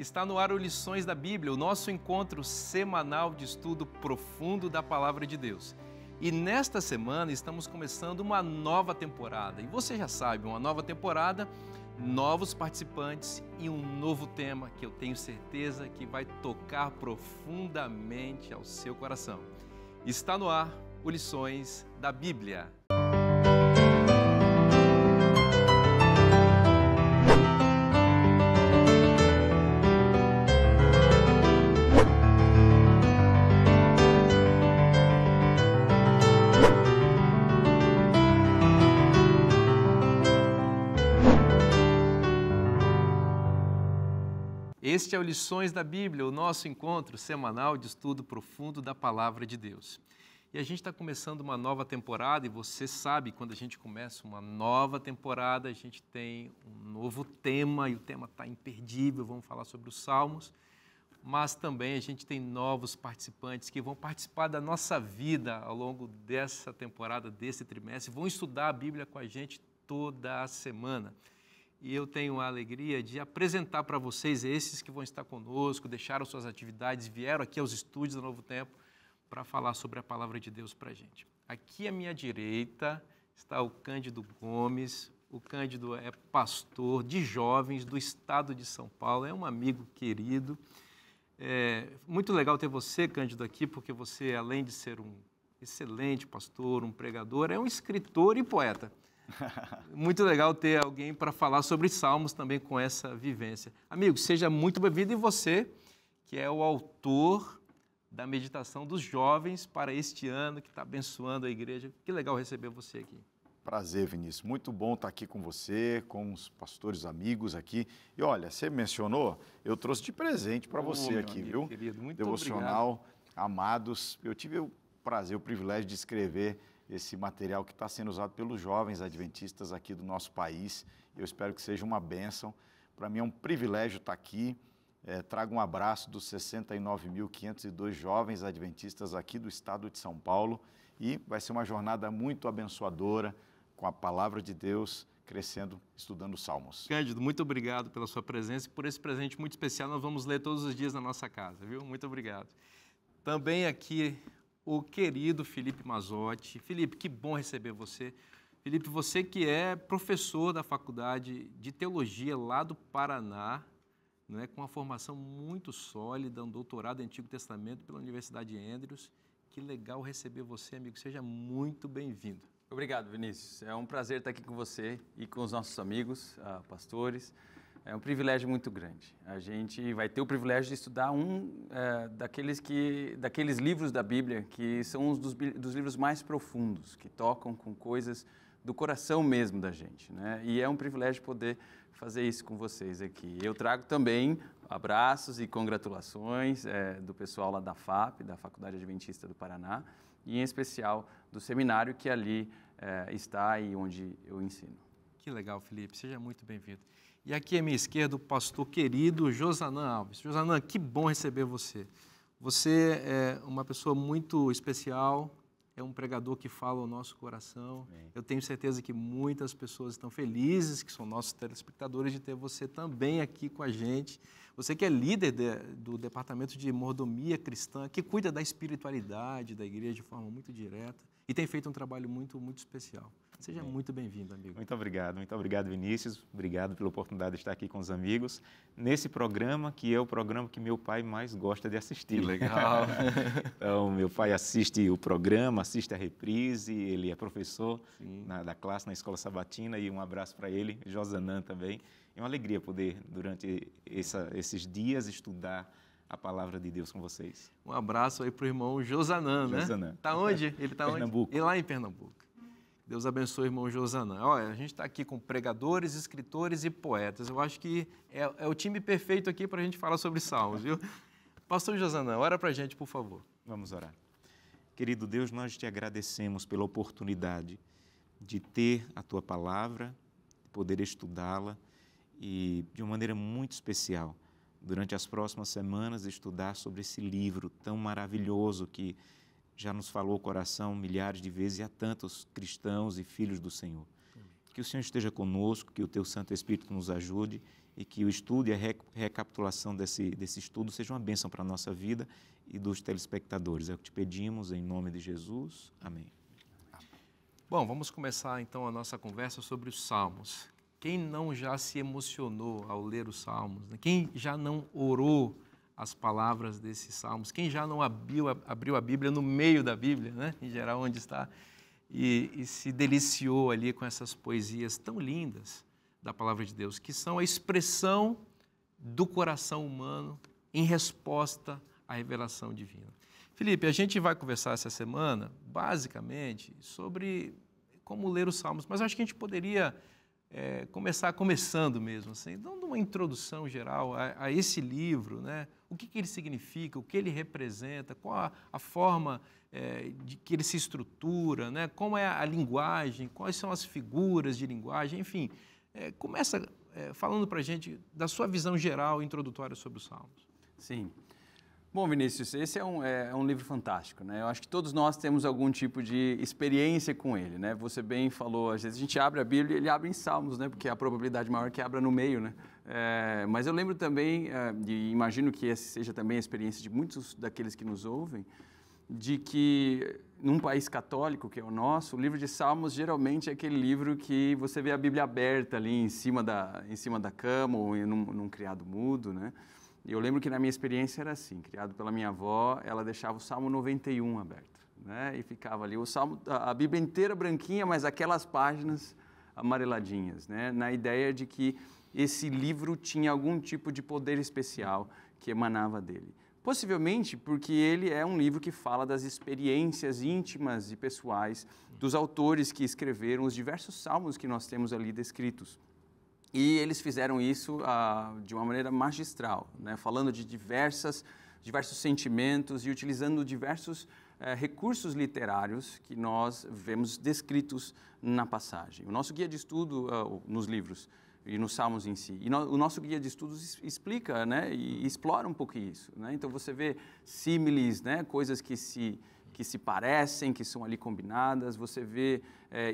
Está no ar o Lições da Bíblia, o nosso encontro semanal de estudo profundo da Palavra de Deus. E nesta semana estamos começando uma nova temporada. E você já sabe, uma nova temporada, novos participantes e um novo tema que eu tenho certeza que vai tocar profundamente ao seu coração. Está no ar o Lições da Bíblia. Este é o Lições da Bíblia, o nosso encontro semanal de estudo profundo da Palavra de Deus. E a gente está começando uma nova temporada, e você sabe, quando a gente começa uma nova temporada, a gente tem um novo tema, e o tema está imperdível, vamos falar sobre os Salmos, mas também a gente tem novos participantes que vão participar da nossa vida ao longo dessa temporada, desse trimestre, vão estudar a Bíblia com a gente toda a semana. E eu tenho a alegria de apresentar para vocês esses que vão estar conosco, deixaram suas atividades, vieram aqui aos estúdios do Novo Tempo para falar sobre a Palavra de Deus para a gente. Aqui à minha direita está o Cândido Gomes. O Cândido é pastor de jovens do estado de São Paulo, é um amigo querido. É muito legal ter você, Cândido, aqui, porque você, além de ser um excelente pastor, um pregador, é um escritor e poeta. Muito legal ter alguém para falar sobre Salmos também com essa vivência. Amigo, seja muito bem-vindo, e você, que é o autor da meditação dos jovens para este ano, que está abençoando a igreja. Que legal receber você aqui. Prazer, Vinícius. Muito bom estar aqui com você, com os pastores amigos aqui. E olha, você mencionou, eu trouxe de presente para você aqui, amigo, viu? Querido, muito Devocional obrigado. Amados. Eu tive o prazer, o privilégio de escrever esse material que está sendo usado pelos jovens adventistas aqui do nosso país. Eu espero que seja uma bênção. Para mim é um privilégio estar aqui. Trago um abraço dos 69.502 jovens adventistas aqui do estado de São Paulo, e vai ser uma jornada muito abençoadora com a palavra de Deus, crescendo, estudando os Salmos. Cândido, muito obrigado pela sua presença e por esse presente muito especial. Nós vamos ler todos os dias na nossa casa, viu? Muito obrigado. Também aqui o querido Felipe Mazotti. Felipe, que bom receber você. Felipe, você que é professor da Faculdade de Teologia lá do Paraná, né, com uma formação muito sólida, um doutorado em Antigo Testamento pela Universidade de Andrews. Que legal receber você, amigo. Seja muito bem-vindo. Obrigado, Vinícius. É um prazer estar aqui com você e com os nossos amigos, pastores. É um privilégio muito grande. A gente vai ter o privilégio de estudar daqueles livros da Bíblia que são um dos livros mais profundos, que tocam com coisas do coração mesmo da gente, né? E é um privilégio poder fazer isso com vocês aqui. Eu trago também abraços e congratulações do pessoal lá da FAP, da Faculdade Adventista do Paraná, e em especial do seminário que ali está e onde eu ensino. Que legal, Felipe. Seja muito bem-vindo. E aqui à minha esquerda, o pastor querido Josanã Alves. Josanã, que bom receber você. Você é uma pessoa muito especial, é um pregador que fala ao nosso coração. Amém. Eu tenho certeza que muitas pessoas estão felizes, que são nossos telespectadores, de ter você também aqui com a gente. Você que é líder do Departamento de Mordomia Cristã, que cuida da espiritualidade da igreja de forma muito direta e tem feito um trabalho muito, muito especial. Seja muito bem-vindo, amigo. Muito obrigado, Vinícius. Obrigado pela oportunidade de estar aqui com os amigos nesse programa, que é o programa que meu pai mais gosta de assistir. Que legal. Então, meu pai assiste o programa, assiste a reprise, ele é professor da classe na Escola Sabatina, e um abraço para ele, Josanã também. É uma alegria poder, durante esses dias, estudar a palavra de Deus com vocês. Um abraço aí para o irmão Josanã, né? Josanã. Está onde? Ele está onde? Pernambuco. Ele lá em Pernambuco. Deus abençoe o irmão Josanã. Olha, a gente está aqui com pregadores, escritores e poetas. Eu acho que é o time perfeito aqui para a gente falar sobre Salmos, viu? Pastor Josanã, ora para a gente, por favor. Vamos orar. Querido Deus, nós te agradecemos pela oportunidade de ter a Tua palavra, de poder estudá-la e, de uma maneira muito especial, durante as próximas semanas, estudar sobre esse livro tão maravilhoso que já nos falou o coração milhares de vezes, e a tantos cristãos e filhos do Senhor. Que o Senhor esteja conosco, que o Teu Santo Espírito nos ajude e que o estudo e a recapitulação desse estudo seja uma bênção para a nossa vida e dos telespectadores. É o que te pedimos, em nome de Jesus. Amém. Bom, vamos começar então a nossa conversa sobre os Salmos. Quem não já se emocionou ao ler os Salmos? Né? Quem já não orou as palavras desses Salmos? Quem já não abriu a Bíblia no meio da Bíblia, né? Em geral, onde está, e se deliciou ali com essas poesias tão lindas da Palavra de Deus, que são a expressão do coração humano em resposta à revelação divina. Felipe, a gente vai conversar essa semana, basicamente, sobre como ler os Salmos, mas acho que a gente poderia começar começando mesmo, assim, dando uma introdução geral a esse livro, né? O que ele significa, o que ele representa, qual a forma de que ele se estrutura, né? Como é a linguagem, quais são as figuras de linguagem, enfim. Começa falando para a gente da sua visão geral introdutória sobre os Salmos. Sim. Bom, Vinícius, esse é um livro fantástico, né? Eu acho que todos nós temos algum tipo de experiência com ele, né? Você bem falou, às vezes a gente abre a Bíblia e ele abre em Salmos, né? Porque a probabilidade maior é que abra no meio, né? Mas eu lembro também, e imagino que essa seja também a experiência de muitos daqueles que nos ouvem, de que num país católico, que é o nosso, o livro de Salmos geralmente é aquele livro que você vê a Bíblia aberta ali em cima da cama ou num criado mudo, né? E eu lembro que na minha experiência era assim, criado pela minha avó, ela deixava o Salmo 91 aberto, né? E ficava ali a Bíblia inteira branquinha, mas aquelas páginas amareladinhas, né? Na ideia de que esse livro tinha algum tipo de poder especial que emanava dele. Possivelmente porque ele é um livro que fala das experiências íntimas e pessoais dos autores que escreveram os diversos salmos que nós temos ali descritos. E eles fizeram isso de uma maneira magistral, né? Falando de diversos sentimentos e utilizando diversos recursos literários que nós vemos descritos na passagem. O nosso guia de estudo nos livros e nos Salmos em si. E o nosso guia de estudos explica, né, e explora um pouco isso, né? Então você vê símiles, né, coisas que se parecem, que são ali combinadas. Você vê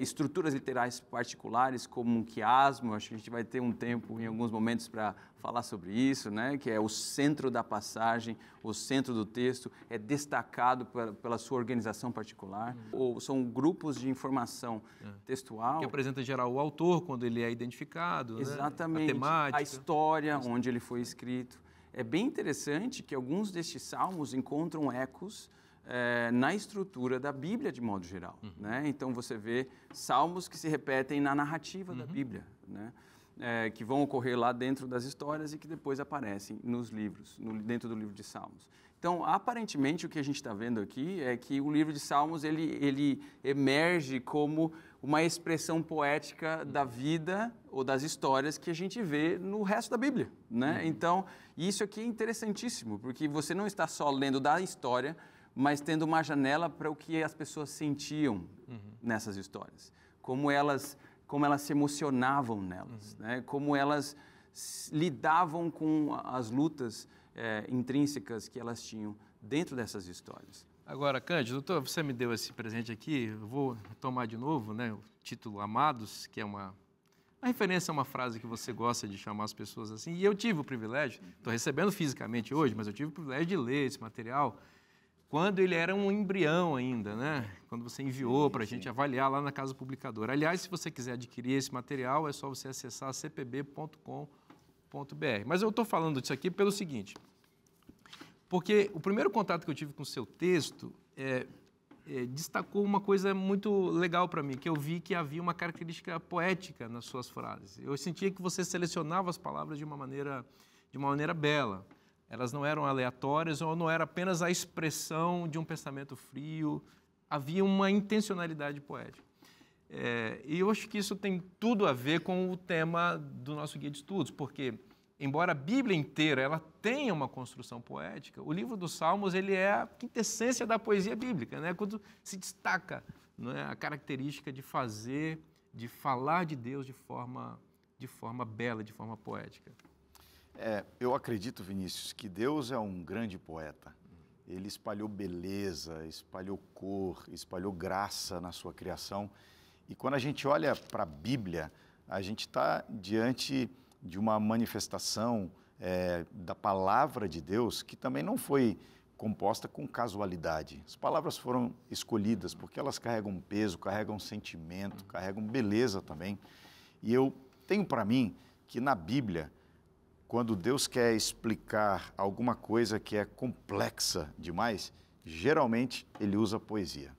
estruturas literais particulares, como um quiasmo. Acho que a gente vai ter um tempo, em alguns momentos, para falar sobre isso, né? Que é o centro da passagem, o centro do texto, é destacado pela sua organização particular. Ou são grupos de informação textual. Que apresenta, em geral, o autor, quando ele é identificado. Exatamente. Né? A temática. A história, onde ele foi escrito. É bem interessante que alguns destes salmos encontram ecos na estrutura da Bíblia, de modo geral. Né? Então, você vê salmos que se repetem na narrativa da Bíblia, né? Que vão ocorrer lá dentro das histórias e que depois aparecem nos livros, dentro do livro de Salmos. Então, aparentemente, o que a gente está vendo aqui é que o livro de Salmos ele emerge como uma expressão poética da vida ou das histórias que a gente vê no resto da Bíblia, né? Então, isso aqui é interessantíssimo, porque você não está só lendo da história, mas tendo uma janela para o que as pessoas sentiam nessas histórias, como elas se emocionavam nelas, né? Como elas lidavam com as lutas intrínsecas que elas tinham dentro dessas histórias. Agora, Cândido, doutor, você me deu esse presente aqui, eu vou tomar de novo, né, o título Amados, que é uma referência a uma frase que você gosta de chamar as pessoas assim, e eu tive o privilégio, estou recebendo fisicamente hoje, mas eu tive o privilégio de ler esse material quando ele era um embrião ainda, né? Quando você enviou para a gente avaliar lá na Casa Publicadora. Aliás, se você quiser adquirir esse material, é só você acessar cpb.com.br. Mas eu estou falando disso aqui pelo seguinte, porque o primeiro contato que eu tive com o seu texto destacou uma coisa muito legal para mim, que eu vi que havia uma característica poética nas suas frases. Eu sentia que você selecionava as palavras de uma maneira bela. Elas não eram aleatórias ou não era apenas a expressão de um pensamento frio. Havia uma intencionalidade poética. E eu acho que isso tem tudo a ver com o tema do nosso guia de estudos, porque, embora a Bíblia inteira ela tenha uma construção poética, o livro dos Salmos ele é a quintessência da poesia bíblica, né? Quando se destaca, não é, a característica de falar de Deus de forma bela, de forma poética. Eu acredito, Vinícius, que Deus é um grande poeta. Ele espalhou beleza, espalhou cor, espalhou graça na sua criação. E quando a gente olha para a Bíblia, a gente está diante de uma manifestação da palavra de Deus que também não foi composta com casualidade. As palavras foram escolhidas porque elas carregam peso, carregam sentimento, carregam beleza também. E eu tenho para mim que na Bíblia, quando Deus quer explicar alguma coisa que é complexa demais, geralmente Ele usa poesia.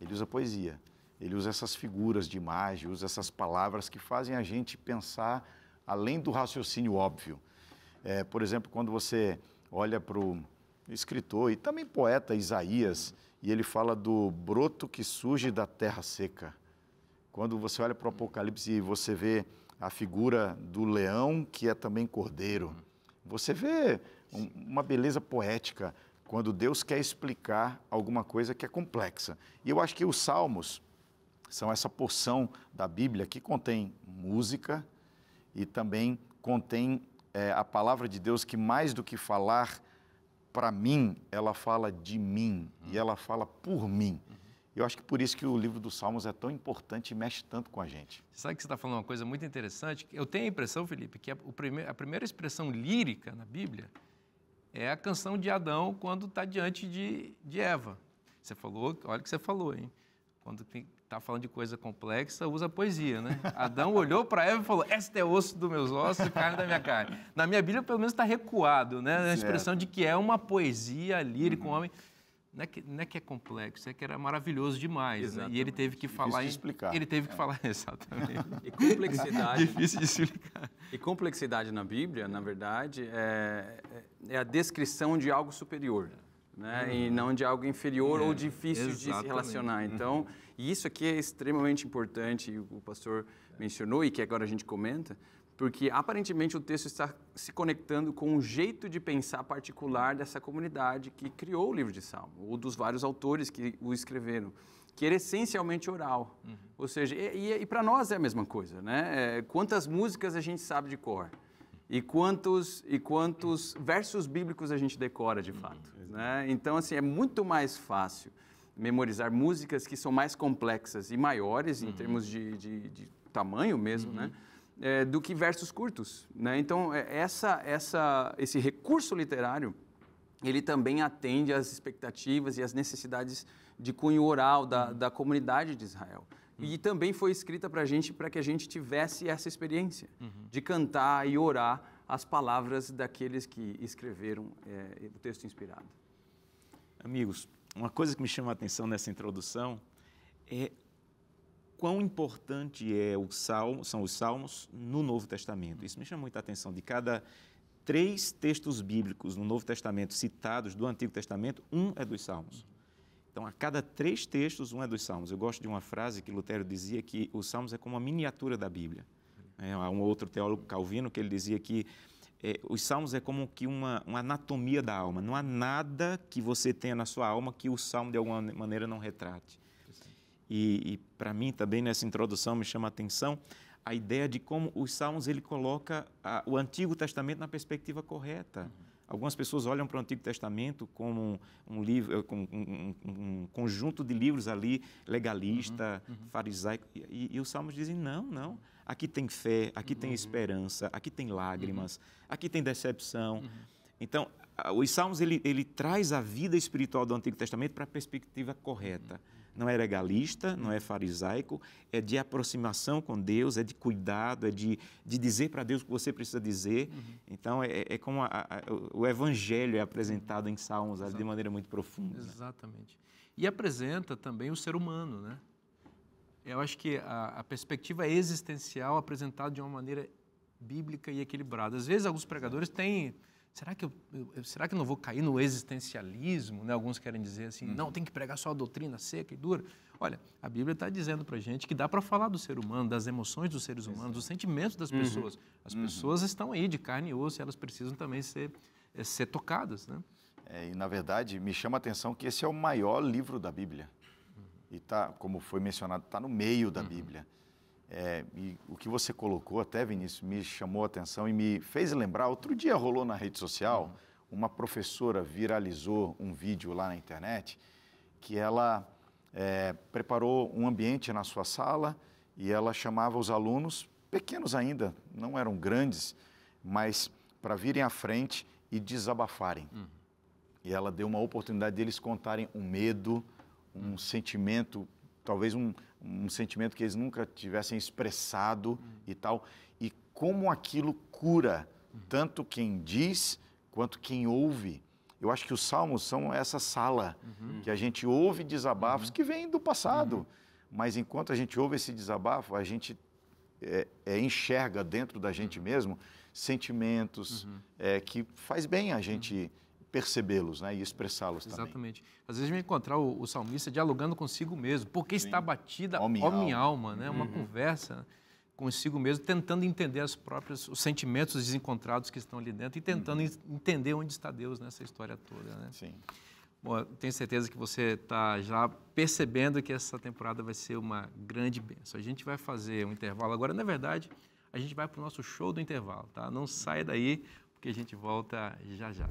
Ele usa poesia. Ele usa essas figuras de imagem, usa essas palavras que fazem a gente pensar além do raciocínio óbvio. Por exemplo, quando você olha para o escritor e também poeta Isaías, e ele fala do broto que surge da terra seca. Quando você olha para o Apocalipse e você vê a figura do leão, que é também cordeiro, você vê uma beleza poética quando Deus quer explicar alguma coisa que é complexa. E eu acho que os Salmos são essa porção da Bíblia que contém música e também contém a palavra de Deus, que mais do que falar para mim, ela fala de mim e ela fala por mim. Eu acho que por isso que o livro dos Salmos é tão importante e mexe tanto com a gente. Você sabe que você está falando uma coisa muito interessante? Eu tenho a impressão, Felipe, que a primeira expressão lírica na Bíblia é a canção de Adão quando está diante de Eva. Você falou, olha o que você falou, hein? Quando está falando de coisa complexa, usa poesia, né? Adão olhou para Eva e falou, este é osso dos meus ossos e carne da minha carne. Na minha Bíblia, pelo menos, está recuado, né? A expressão de que é uma poesia lírica, um homem... Não é que é complexo, é que era maravilhoso demais, né? E ele teve que falar... Difícil de explicar. Ele teve que falar, exatamente. E complexidade... Difícil de explicar. E complexidade na Bíblia, na verdade, é a descrição de algo superior, né? E não de algo inferior ou difícil de se relacionar. Então, e isso aqui é extremamente importante, e o pastor mencionou, e que agora a gente comenta, porque aparentemente o texto está se conectando com um jeito de pensar particular dessa comunidade que criou o livro de Salmo, ou dos vários autores que o escreveram, que era essencialmente oral. Ou seja, e para nós é a mesma coisa, né? Quantas músicas a gente sabe de cor? E quantos versos bíblicos a gente decora de fato, né? Então, assim, é muito mais fácil memorizar músicas que são mais complexas e maiores em termos de tamanho mesmo, né? Do que versos curtos, né? Então, esse recurso literário, ele também atende às expectativas e às necessidades de cunho oral da comunidade de Israel. E também foi escrita para que a gente tivesse essa experiência de cantar e orar as palavras daqueles que escreveram o texto inspirado. Amigos, uma coisa que me chama a atenção nessa introdução é quão importante são os Salmos no Novo Testamento. Isso me chama muita atenção. De cada 3 textos bíblicos no Novo Testamento citados do Antigo Testamento, um é dos Salmos. Então, a cada 3 textos, um é dos Salmos. Eu gosto de uma frase que Lutero dizia que os Salmos é como uma miniatura da Bíblia. Há um outro teólogo, Calvino, que ele dizia que os Salmos é como que uma anatomia da alma. Não há nada que você tenha na sua alma que o Salmo, de alguma maneira, não retrate. E para mim também nessa introdução me chama a atenção a ideia de como os Salmos ele coloca o Antigo Testamento na perspectiva correta. Algumas pessoas olham para o Antigo Testamento como um livro, um conjunto de livros ali legalista, farisaico, e os Salmos dizem não. Aqui tem fé, aqui tem esperança, aqui tem lágrimas, aqui tem decepção. Então, os Salmos ele traz a vida espiritual do Antigo Testamento para a perspectiva correta. Não é legalista, não é farisaico, é de aproximação com Deus, é de cuidado, é de dizer para Deus o que você precisa dizer. Então, é como o Evangelho é apresentado em Salmos de maneira muito profunda. Exatamente. E apresenta também o ser humano, né? Eu acho que a perspectiva existencial apresentada de uma maneira bíblica e equilibrada. Às vezes, alguns pregadores têm... Será que eu não vou cair no existencialismo? Né? Alguns querem dizer assim, não, tem que pregar só a doutrina seca e dura. Olha, a Bíblia está dizendo para a gente que dá para falar do ser humano, das emoções dos seres humanos, dos sentimentos das pessoas. As pessoas estão aí de carne e osso e elas precisam também ser tocadas, né? E, na verdade, me chama a atenção que esse é o maior livro da Bíblia. E, como foi mencionado, está no meio da Bíblia. E o que você colocou até, Vinícius, me chamou a atenção e me fez lembrar. Outro dia rolou na rede social, uma professora viralizou um vídeo lá na internet que ela preparou um ambiente na sua sala e ela chamava os alunos pequenos ainda, não eram grandes, mas para virem à frente e desabafarem. E ela deu uma oportunidade deles contarem um medo, um sentimento, talvez um sentimento que eles nunca tivessem expressado e tal. E como aquilo cura tanto quem diz quanto quem ouve. Eu acho que os salmos são essa sala que a gente ouve desabafos que vêm do passado. Mas enquanto a gente ouve esse desabafo, a gente enxerga dentro da gente mesmo sentimentos que faz bem a gente percebê-los, né, e expressá-los também. Exatamente. Às vezes a gente vai encontrar o salmista dialogando consigo mesmo, porque está batida ó minha alma, né? Uma conversa consigo mesmo, tentando entender os sentimentos desencontrados que estão ali dentro e tentando entender onde está Deus nessa história toda, né? Sim. Bom, eu tenho certeza que você está já percebendo que essa temporada vai ser uma grande bênção. A gente vai fazer um intervalo agora. Na verdade, a gente vai para o nosso show do intervalo, tá? Não saia daí, porque a gente volta já já.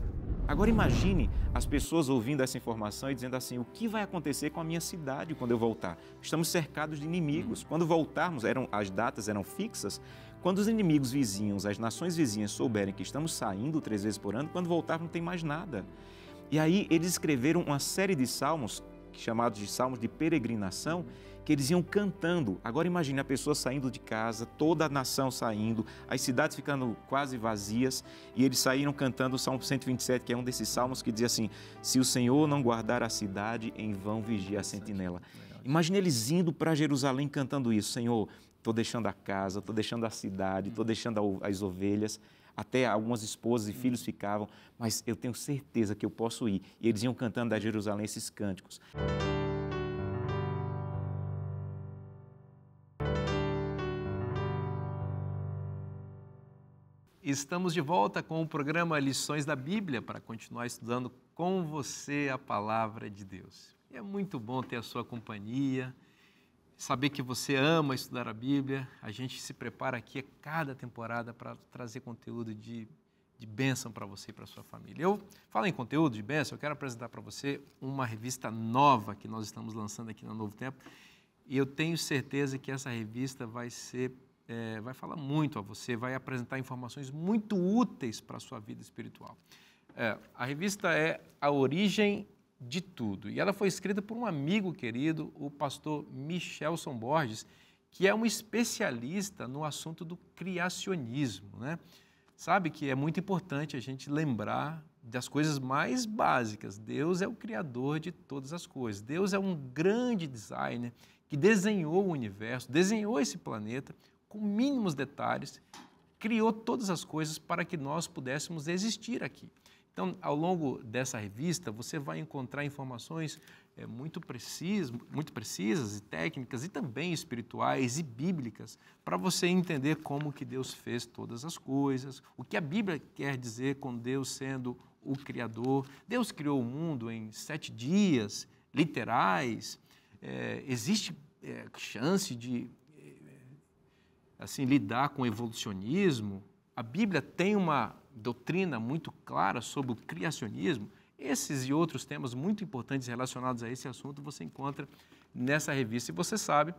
Agora imagine as pessoas ouvindo essa informação e dizendo assim, o que vai acontecer com a minha cidade quando eu voltar? Estamos cercados de inimigos. Quando voltarmos, as datas eram fixas. Quando os inimigos vizinhos, as nações vizinhas souberem que estamos saindo 3 vezes por ano, quando voltar não tem mais nada. E aí eles escreveram uma série de salmos, chamados de salmos de peregrinação, que eles iam cantando. Agora imagine a pessoa saindo de casa, toda a nação saindo, as cidades ficando quase vazias, e eles saíram cantando o Salmo 127, que é um desses salmos que diz assim, se o Senhor não guardar a cidade, em vão vigia a sentinela. Imagine eles indo para Jerusalém cantando isso, Senhor, estou deixando a casa, estou deixando a cidade, estou deixando as ovelhas, até algumas esposas e filhos ficavam, mas eu tenho certeza que eu posso ir. E eles iam cantando da Jerusalém esses cânticos. Estamos de volta com o programa Lições da Bíblia para continuar estudando com você a Palavra de Deus. E é muito bom ter a sua companhia, saber que você ama estudar a Bíblia. A gente se prepara aqui a cada temporada para trazer conteúdo de bênção para você e para a sua família. Eu falo em conteúdo de bênção, eu quero apresentar para você uma revista nova que nós estamos lançando aqui no Novo Tempo. E eu tenho certeza que essa revista vai falar muito a você, vai apresentar informações muito úteis para a sua vida espiritual. A revista é A Origem de Tudo, e ela foi escrita por um amigo querido, o pastor Michelson Borges, que é um especialista no assunto do criacionismo, né? Sabe que é muito importante a gente lembrar das coisas mais básicas. Deus é o criador de todas as coisas. Deus é um grande designer que desenhou o universo, desenhou esse planeta com mínimos detalhes, criou todas as coisas para que nós pudéssemos existir aqui. Então, ao longo dessa revista, você vai encontrar informações muito precisas e técnicas e também espirituais e bíblicas para você entender como que Deus fez todas as coisas, o que a Bíblia quer dizer com Deus sendo o Criador. Deus criou o mundo em 7 dias literais. Existe chance de lidar com o evolucionismo? A Bíblia tem uma doutrina muito clara sobre o criacionismo. Esses e outros temas muito importantes relacionados a esse assunto você encontra nessa revista. E você sabe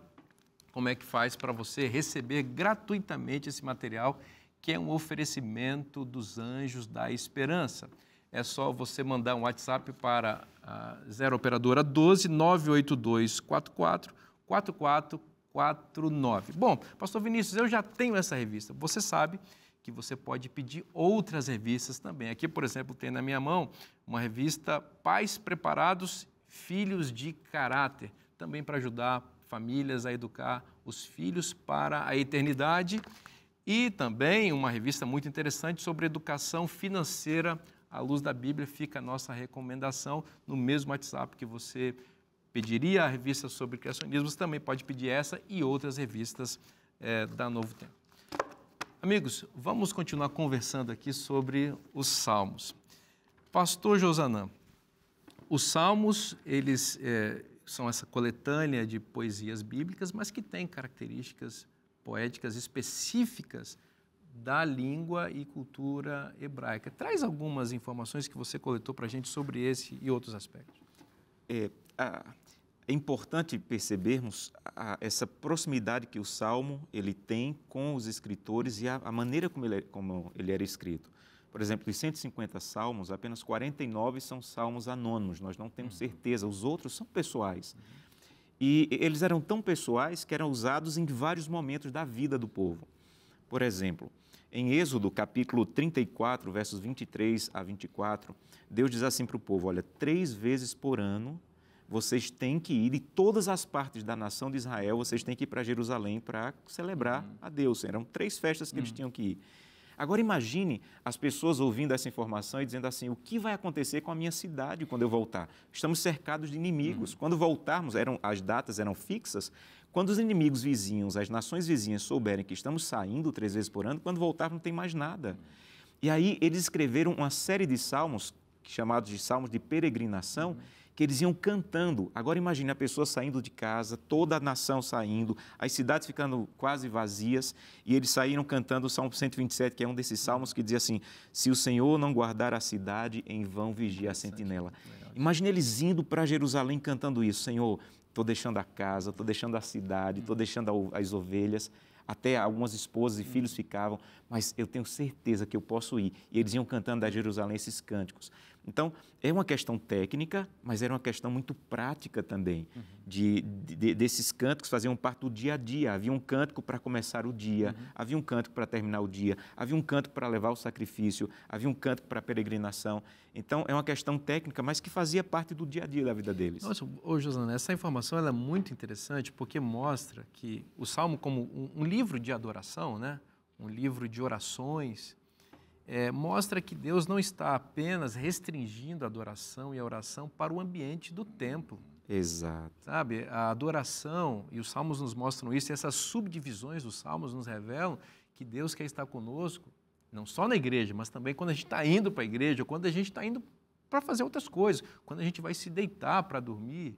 como é que faz para você receber gratuitamente esse material, que é um oferecimento dos Anjos da Esperança. É só você mandar um WhatsApp para a 0 Operadora 12 982 44 4449. Bom, pastor Vinícius, eu já tenho essa revista. Você sabe que você pode pedir outras revistas também. Aqui, por exemplo, tem na minha mão uma revista Pais Preparados, Filhos de Caráter, também para ajudar famílias a educar os filhos para a eternidade, e também uma revista muito interessante sobre educação financeira à luz da Bíblia. Fica a nossa recomendação no mesmo WhatsApp que você pediria a revista sobre criacionismo. Você também pode pedir essa e outras revistas da Novo Tempo. Amigos, vamos continuar conversando aqui sobre os Salmos. Pastor Josanã, os Salmos, eles são essa coletânea de poesias bíblicas, mas que têm características poéticas específicas da língua e cultura hebraica. Traz algumas informações que você coletou para a gente sobre esse e outros aspectos. é importante percebermos essa proximidade que o Salmo ele tem com os escritores e a maneira como ele era escrito. Por exemplo, dos 150 salmos, apenas 49 são salmos anônimos, nós não temos certeza, os outros são pessoais. E eles eram tão pessoais que eram usados em vários momentos da vida do povo. Por exemplo, em Êxodo, capítulo 34, versos 23 a 24, Deus diz assim para o povo, olha, 3 vezes por ano vocês têm que ir, de todas as partes da nação de Israel, vocês têm que ir para Jerusalém para celebrar a Deus. Eram 3 festas que eles tinham que ir. Agora imagine as pessoas ouvindo essa informação e dizendo assim, o que vai acontecer com a minha cidade quando eu voltar? Estamos cercados de inimigos. Quando voltarmos, as datas eram fixas. Quando os inimigos vizinhos, as nações vizinhas souberem que estamos saindo 3 vezes por ano, quando voltar não tem mais nada. E aí eles escreveram uma série de salmos, chamados de salmos de peregrinação, que eles iam cantando. Agora imagine a pessoa saindo de casa, toda a nação saindo, as cidades ficando quase vazias, e eles saíram cantando o Salmo 127, que é um desses salmos que diz assim, se o Senhor não guardar a cidade, em vão vigia a sentinela. Imagine eles indo para Jerusalém cantando isso, Senhor, estou deixando a casa, estou deixando a cidade, estou deixando as ovelhas, até algumas esposas e filhos ficavam, mas eu tenho certeza que eu posso ir. E eles iam cantando a Jerusalém esses cânticos. Então, é uma questão técnica, mas era uma questão muito prática também, desses cânticos faziam parte do dia a dia. Havia um cântico para começar o dia, havia um cântico para terminar o dia, havia um cântico para levar o sacrifício, havia um cântico para a peregrinação. Então, é uma questão técnica, mas que fazia parte do dia a dia da vida deles. Nossa, Josana, essa informação ela é muito interessante porque mostra que o Salmo como um livro de adoração, né? Um livro de orações, mostra que Deus não está apenas restringindo a adoração e a oração para o ambiente do templo. Exato. Sabe, a adoração, e os Salmos nos mostram isso, e essas subdivisões dos Salmos nos revelam que Deus quer estar conosco, não só na igreja, mas também quando a gente está indo para a igreja, ou quando a gente está indo para fazer outras coisas, quando a gente vai se deitar para dormir,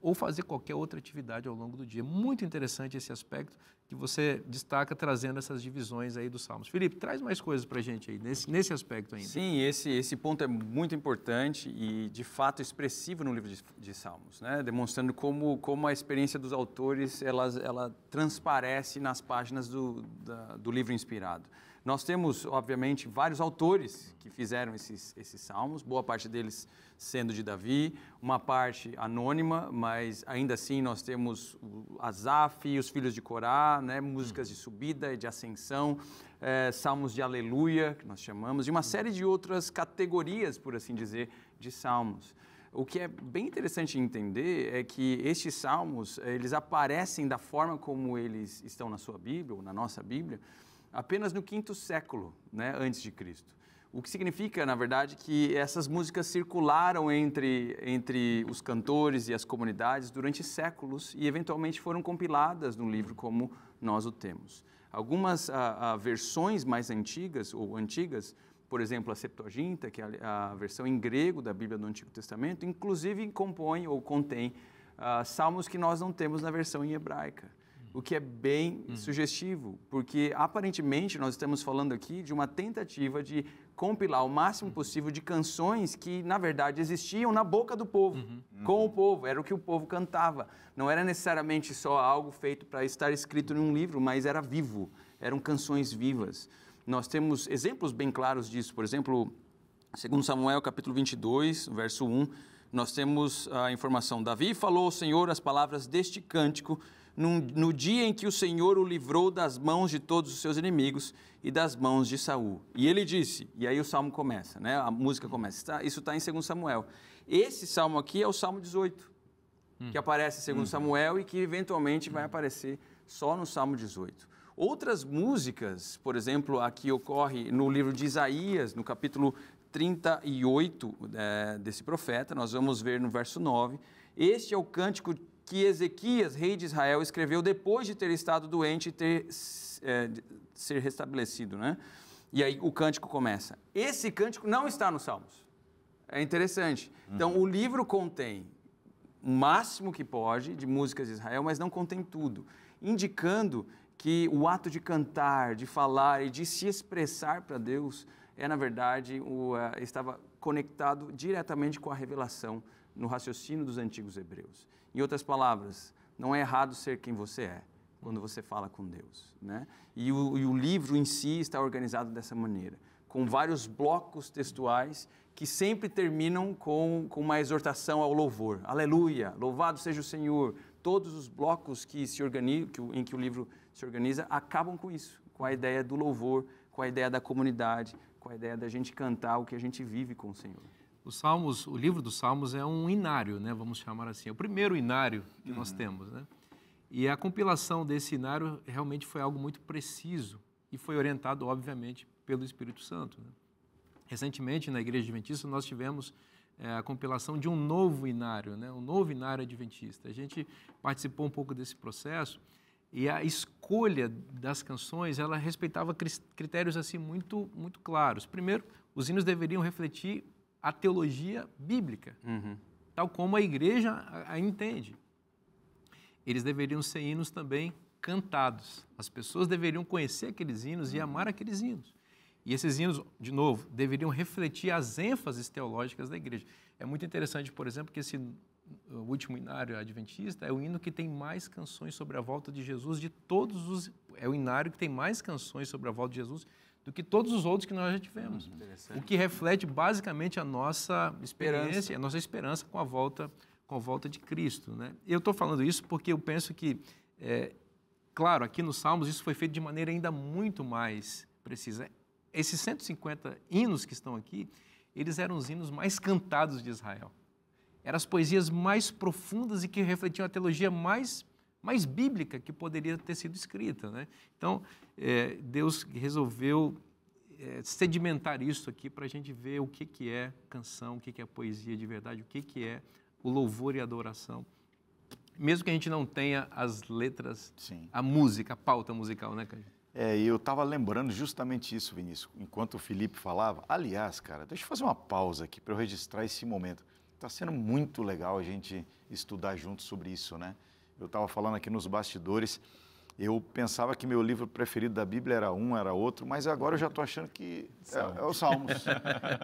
ou fazer qualquer outra atividade ao longo do dia. Muito interessante esse aspecto que você destaca trazendo essas divisões aí dos Salmos. Felipe, traz mais coisas para a gente aí, nesse aspecto ainda. Sim, esse ponto é muito importante e, de fato, expressivo no livro de Salmos, né? Demonstrando como a experiência dos autores ela transparece nas páginas do livro inspirado. Nós temos, obviamente, vários autores que fizeram esses salmos, boa parte deles sendo de Davi, uma parte anônima, mas ainda assim nós temos o Asaf e os filhos de Corá, né, músicas de subida e de ascensão, salmos de aleluia, que nós chamamos, e uma série de outras categorias, por assim dizer, de salmos. O que é bem interessante entender é que estes salmos, eles aparecem da forma como eles estão na sua Bíblia, ou na nossa Bíblia, apenas no 5º século, né, antes de Cristo. O que significa, na verdade, que essas músicas circularam entre os cantores e as comunidades durante séculos e, eventualmente, foram compiladas num livro como nós o temos. Algumas versões mais antigas, por exemplo, a Septuaginta, que é a versão em grego da Bíblia do Antigo Testamento, inclusive compõe ou contém salmos que nós não temos na versão em hebraica. O que é bem sugestivo, porque aparentemente nós estamos falando aqui de uma tentativa de compilar o máximo possível de canções que, na verdade, existiam na boca do povo, com o povo, era o que o povo cantava. Não era necessariamente só algo feito para estar escrito em um livro, mas era vivo, eram canções vivas. Nós temos exemplos bem claros disso, por exemplo, 2 Samuel, capítulo 22, verso 1, nós temos a informação, Davi falou ao Senhor as palavras deste cântico, no dia em que o Senhor o livrou das mãos de todos os seus inimigos e das mãos de Saul. E ele disse, e aí o salmo começa, né? A música começa, isso está em 2 Samuel. Esse salmo aqui é o Salmo 18, que aparece em 2 Samuel e que eventualmente vai aparecer só no Salmo 18. Outras músicas, por exemplo, aqui ocorre no livro de Isaías, no capítulo 38 desse profeta, nós vamos ver no verso 9, este é o cântico que Ezequias, rei de Israel, escreveu depois de ter estado doente e ser restabelecido, né? E aí o cântico começa. Esse cântico não está nos Salmos. É interessante. Então, o livro contém o máximo que pode de músicas de Israel, mas não contém tudo, indicando que o ato de cantar, de falar e de se expressar para Deus na verdade, estava conectado diretamente com a revelação no raciocínio dos antigos hebreus. Em outras palavras, não é errado ser quem você é quando você fala com Deus, né? E o livro em si está organizado dessa maneira, com vários blocos textuais que sempre terminam com uma exortação ao louvor. Aleluia, louvado seja o Senhor. Todos os blocos em que o livro se organiza acabam com isso, com a ideia do louvor, com a ideia da comunidade, com a ideia da gente cantar o que a gente vive com o Senhor. O livro dos Salmos é um inário, né? Vamos chamar assim. É o primeiro inário que nós temos, né? E a compilação desse inário realmente foi algo muito preciso e foi orientado, obviamente, pelo Espírito Santo, né? Recentemente, na Igreja Adventista, nós tivemos a compilação de um novo inário, né? Um novo inário adventista. A gente participou um pouco desse processo e a escolha das canções, ela respeitava critérios assim muito claros. Primeiro, os hinos deveriam refletir a teologia bíblica, tal como a igreja a entende. Eles deveriam ser hinos também cantados. As pessoas deveriam conhecer aqueles hinos e amar aqueles hinos. E esses hinos, de novo, deveriam refletir as ênfases teológicas da igreja. É muito interessante, por exemplo, que o último inário adventista é o hino que tem mais canções sobre a volta de Jesus de todos os... É o inário que tem mais canções sobre a volta de Jesus do que todos os outros que nós já tivemos. O que reflete basicamente a nossa experiência, a nossa esperança com a volta de Cristo, né? Eu estou falando isso porque eu penso que, claro, aqui nos Salmos isso foi feito de maneira ainda muito mais precisa. Esses 150 hinos que estão aqui, eles eram os hinos mais cantados de Israel. Eram as poesias mais profundas e que refletiam a teologia mais bíblica que poderia ter sido escrita, né? Então, Deus resolveu sedimentar isso aqui para a gente ver o que é canção, o que é poesia de verdade, o que é o louvor e a adoração. Mesmo que a gente não tenha as letras, sim, a música, a pauta musical, né, Caio? E eu estava lembrando justamente isso, Vinícius, enquanto o Felipe falava. Aliás, cara, deixa eu fazer uma pausa aqui para eu registrar esse momento. Está sendo muito legal a gente estudar junto sobre isso, né? Eu estava falando aqui nos bastidores, eu pensava que meu livro preferido da Bíblia era era outro, mas agora eu já estou achando que é os Salmos.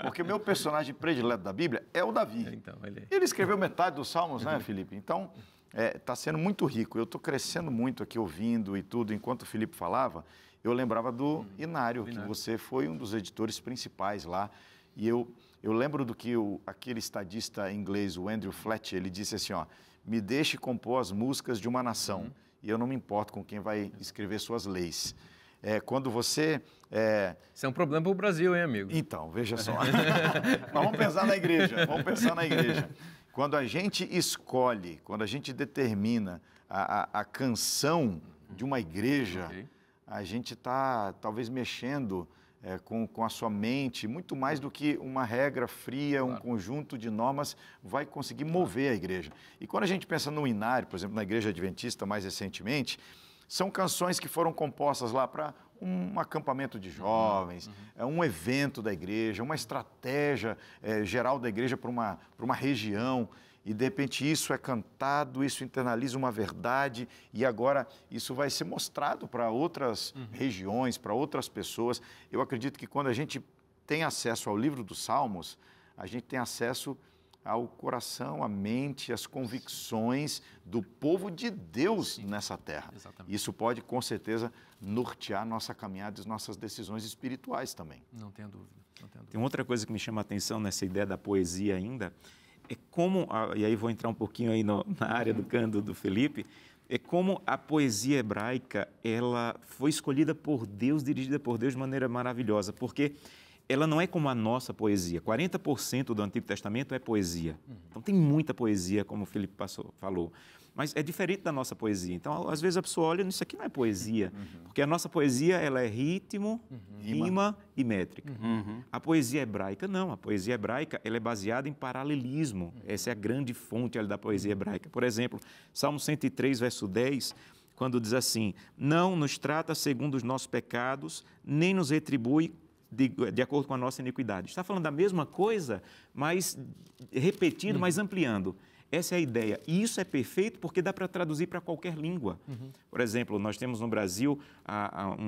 Porque meu personagem predileto da Bíblia é o Davi. Então, ele escreveu metade dos Salmos, né, Felipe? Então, está sendo muito rico. Eu estou crescendo muito aqui ouvindo e tudo. Enquanto o Felipe falava, eu lembrava do Inário, que você foi um dos editores principais lá. E eu lembro do que aquele estadista inglês, o Andrew Fletcher, ele disse assim, ó, me deixe compor as músicas de uma nação, e eu não me importo com quem vai escrever suas leis. Quando você... Isso é um problema para o Brasil, hein, amigo? Então, veja só. Mas vamos pensar na igreja, Quando a gente escolhe, quando a gente determina a canção de uma igreja, a gente está talvez mexendo com a sua mente, muito mais do que uma regra fria, um conjunto de normas vai conseguir mover a igreja. E quando a gente pensa no inário, por exemplo, na Igreja Adventista mais recentemente, são canções que foram compostas lá para um acampamento de jovens, um evento da igreja, uma estratégia geral da igreja para uma região. E, de repente, isso é cantado, isso internaliza uma verdade e agora isso vai ser mostrado para outras regiões, para outras pessoas. Eu acredito que quando a gente tem acesso ao livro dos Salmos, a gente tem acesso ao coração, à mente, às convicções do povo de Deus nessa terra. Exatamente. Isso pode, com certeza, nortear nossa caminhada e nossas decisões espirituais também. Não tenho dúvida. Tem outra coisa que me chama a atenção nessa ideia da poesia ainda, é como, e aí vou entrar um pouquinho aí na área do canto do Felipe, é como a poesia hebraica, ela foi escolhida por Deus, dirigida por Deus de maneira maravilhosa, porque ela não é como a nossa poesia. 40% do Antigo Testamento é poesia. Então tem muita poesia, como o Felipe falou. Mas é diferente da nossa poesia. Então, às vezes a pessoa olha, isso aqui não é poesia, porque a nossa poesia ela é ritmo, rima e métrica. A poesia hebraica, não. A poesia hebraica ela é baseada em paralelismo. Essa é a grande fonte da poesia hebraica. Por exemplo, Salmo 103, verso 10, quando diz assim, não nos trata segundo os nossos pecados, nem nos retribui de acordo com a nossa iniquidade. Está falando da mesma coisa, mas repetindo, mas ampliando. essa é a ideia. E isso é perfeito porque dá para traduzir para qualquer língua. Por exemplo, nós temos no Brasil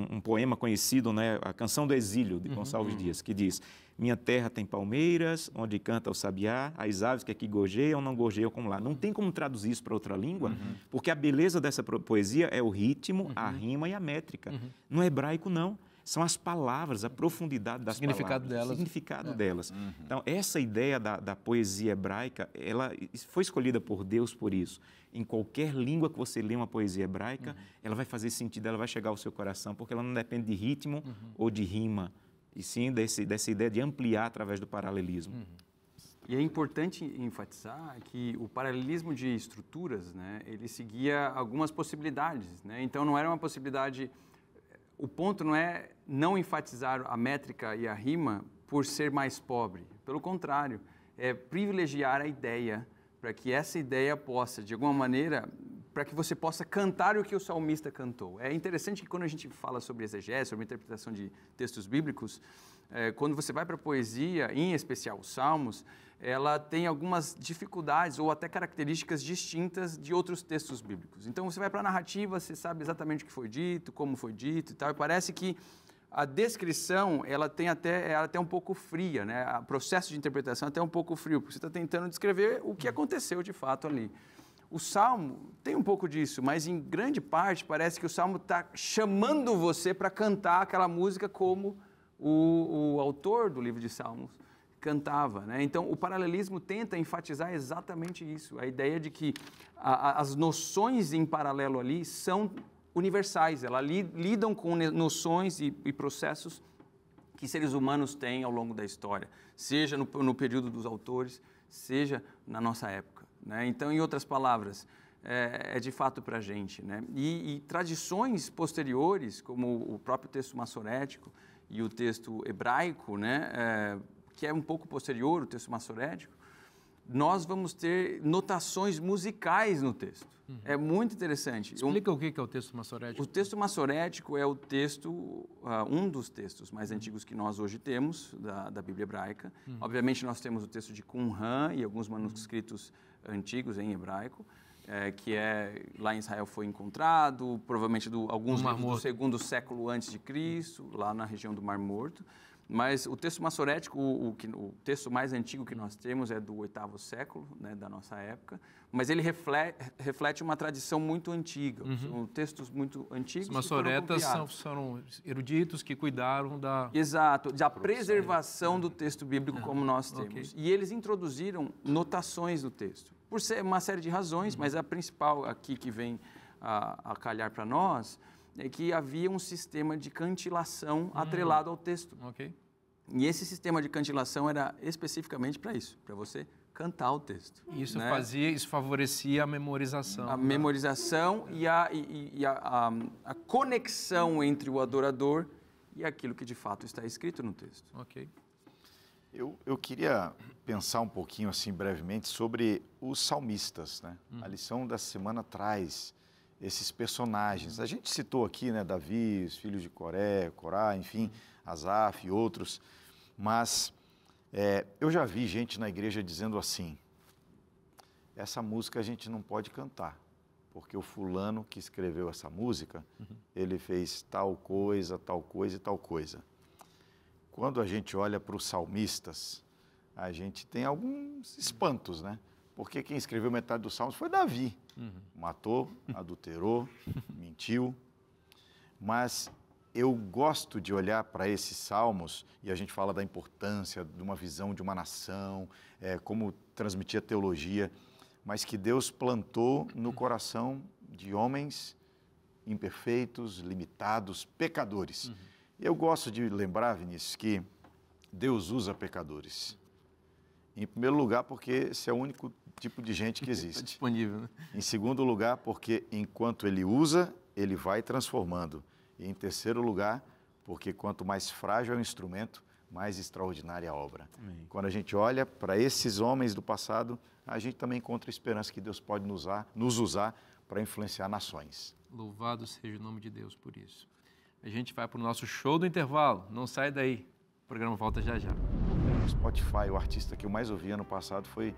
um poema conhecido, né, a Canção do Exílio, de Gonçalves Dias, que diz: minha terra tem palmeiras, onde canta o sabiá, as aves que aqui gorjeiam, não gorjeiam como lá. Não tem como traduzir isso para outra língua, porque a beleza dessa poesia é o ritmo, a rima e a métrica. No hebraico, não. São as palavras, a profundidade das significado palavras, delas. o significado delas. Então, essa ideia da poesia hebraica, ela foi escolhida por Deus por isso. Em qualquer língua que você lê uma poesia hebraica, ela vai fazer sentido, ela vai chegar ao seu coração, porque ela não depende de ritmo ou de rima, e sim dessa ideia de ampliar através do paralelismo. E é importante enfatizar que o paralelismo de estruturas, né, ele seguia algumas possibilidades, né? Então, não era uma possibilidade... O ponto não é não enfatizar a métrica e a rima por ser mais pobre. Pelo contrário, é privilegiar a ideia para que essa ideia possa, de alguma maneira, para que você possa cantar o que o salmista cantou. É interessante que quando a gente fala sobre exegese, sobre interpretação de textos bíblicos, quando você vai para a poesia, em especial os salmos, ela tem algumas dificuldades ou até características distintas de outros textos bíblicos. Então, você vai para a narrativa, você sabe exatamente o que foi dito, como foi dito e tal, e parece que a descrição, ela é até um pouco fria, né? O processo de interpretação é até um pouco frio, porque você está tentando descrever o que aconteceu de fato ali. O Salmo tem um pouco disso, mas em grande parte parece que o Salmo está chamando você para cantar aquela música como o autor do livro de Salmos cantava, né? Então, o paralelismo tenta enfatizar exatamente isso, a ideia de que as noções em paralelo ali são universais, elas lidam com noções e processos que seres humanos têm ao longo da história, seja no período dos autores, seja na nossa época, né? Então, em outras palavras, é de fato para a gente, né? E tradições posteriores, como o próprio texto massorético e o texto hebraico, né? Que é um pouco posterior, o texto massorético, nós vamos ter notações musicais no texto. É muito interessante. Explica o que é o texto massorético. O texto massorético é o texto, um dos textos mais antigos que nós hoje temos, da Bíblia hebraica. Obviamente, nós temos o texto de Qumran e alguns manuscritos antigos em hebraico, que lá em Israel foi encontrado, provavelmente alguns livros do segundo século antes de Cristo, lá na região do Mar Morto. Mas o texto massorético, o texto mais antigo que nós temos é do 8º século, né, da nossa época, mas ele reflete uma tradição muito antiga. São textos muito antigos. Os massoretas são eruditos que cuidaram da... Exato, da preservação do texto bíblico como nós temos. E eles introduziram notações no texto, por ser uma série de razões, mas a principal aqui que vem a calhar para nós é que havia um sistema de cantilação atrelado ao texto. E esse sistema de cantilação era especificamente para isso, para você cantar o texto. Isso isso favorecia a memorização. A memorização e a conexão entre o adorador e aquilo que de fato está escrito no texto. Eu queria pensar um pouquinho, assim, brevemente, sobre os salmistas, né? A lição da semana traz esses personagens. A gente citou aqui, né, Davi, os filhos de Corá, enfim, Asaf e outros, mas eu já vi gente na igreja dizendo assim: essa música a gente não pode cantar, porque o fulano que escreveu essa música, ele fez tal coisa e tal coisa. Quando a gente olha para os salmistas, a gente tem alguns espantos, né? Porque quem escreveu metade dos salmos foi Davi. Matou, adulterou, mentiu. Mas eu gosto de olhar para esses salmos, e a gente fala da importância de uma visão de uma nação, como transmitir a teologia, mas que Deus plantou no coração de homens imperfeitos, limitados, pecadores. Eu gosto de lembrar, Vinícius, que Deus usa pecadores. Em primeiro lugar, porque esse é o único tipo de gente que existe. Disponível, né? Em segundo lugar, porque enquanto ele usa, ele vai transformando. E em terceiro lugar, porque quanto mais frágil é o instrumento, mais extraordinária a obra. Amém. Quando a gente olha para esses homens do passado, a gente também encontra esperança que Deus pode nos usar para influenciar nações. Louvado seja o nome de Deus por isso. A gente vai para o nosso show do intervalo. Não sai daí. O programa volta já já. No Spotify, o artista que eu mais ouvi ano passado foi